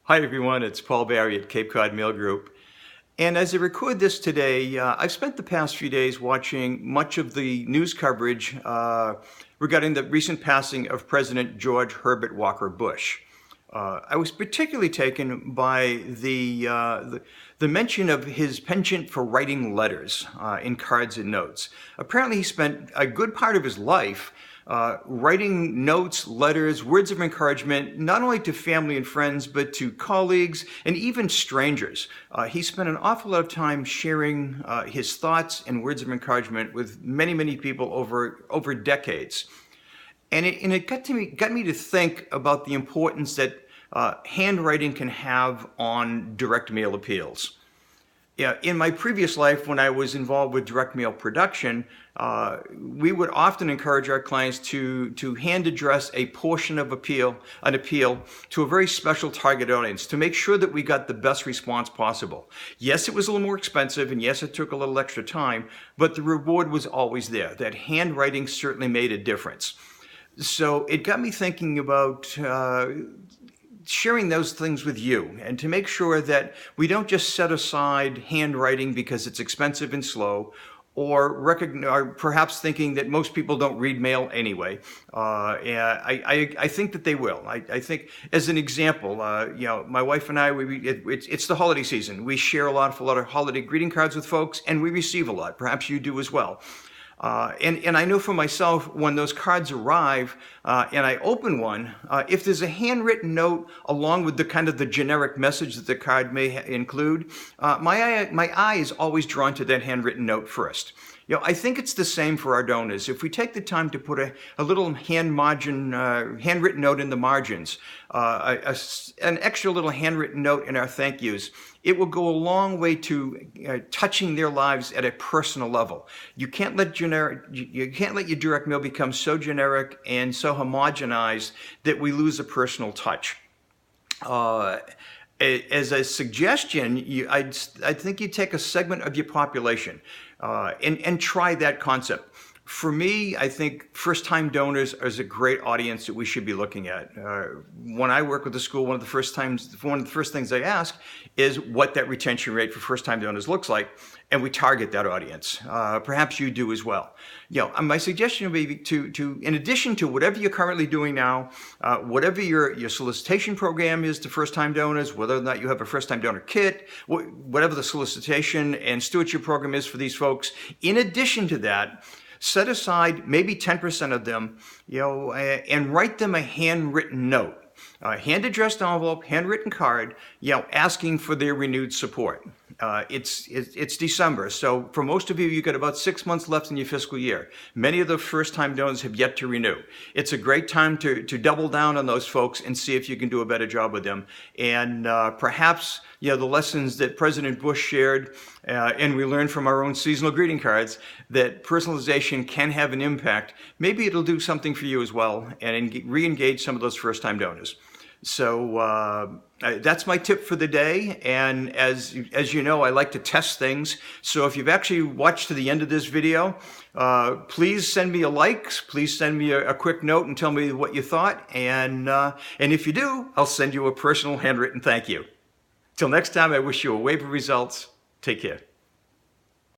Hi everyone, it's Paul Barry at Cape Cod Mail Group. And as I record this today, I've spent the past few days watching much of the news coverage regarding the recent passing of President George Herbert Walker Bush. I was particularly taken by the mention of his penchant for writing letters in cards and notes. Apparently he spent a good part of his life writing notes, letters, words of encouragement, not only to family and friends, but to colleagues and even strangers. He spent an awful lot of time sharing his thoughts and words of encouragement with many, many people over decades. And it got me to think about the importance that handwriting can have on direct mail appeals. Yeah, in my previous life, when I was involved with direct mail production, we would often encourage our clients to hand address a portion of an appeal to a very special target audience to make sure that we got the best response possible. Yes, it was a little more expensive, and yes, it took a little extra time, but the reward was always there. That handwriting certainly made a difference. So it got me thinking about sharing those things with you, and to make sure that we don't just set aside handwriting because it's expensive and slow, or perhaps thinking that most people don't read mail anyway. I think that they will. I think, as an example, my wife and I, it's the holiday season. We share a lot of holiday greeting cards with folks, and we receive a lot. Perhaps you do as well. And I know for myself, when those cards arrive and I open one, if there's a handwritten note along with the generic message that the card may include, my eye is always drawn to that handwritten note first. I think it's the same for our donors. If we take the time to put a little handwritten note in the margins, an extra little handwritten note in our thank yous, it will go a long way to touching their lives at a personal level. You can't let your direct mail become so generic and so homogenized that we lose a personal touch. As a suggestion, I think you take a segment of your population and try that concept. For me, I think first-time donors is a great audience that we should be looking at. When I work with the school, one of the first things I ask is what that retention rate for first-time donors looks like, and we target that audience. Perhaps you do as well. My suggestion would be to in addition to whatever you're currently doing now, whatever your solicitation program is to first-time donors, whether or not you have a first-time donor kit, whatever the solicitation and stewardship program is for these folks, in addition to that, set aside maybe 10% of them, and write them a handwritten note, a hand-addressed envelope, handwritten card, asking for their renewed support. It's December, so for most of you, you've got about 6 months left in your fiscal year. Many of the first-time donors have yet to renew. It's a great time to double down on those folks and see if you can do a better job with them. And perhaps the lessons that President Bush shared, and we learned from our own seasonal greeting cards, that personalization can have an impact. Maybe it'll do something for you as well and re-engage some of those first-time donors. So that's my tip for the day, and as you know, I like to test things. So if you've actually watched to the end of this video, please send me a like, please send me a quick note and tell me what you thought, and if you do, I'll send you a personal handwritten thank you. Till next time, I wish you a wave of results. Take care.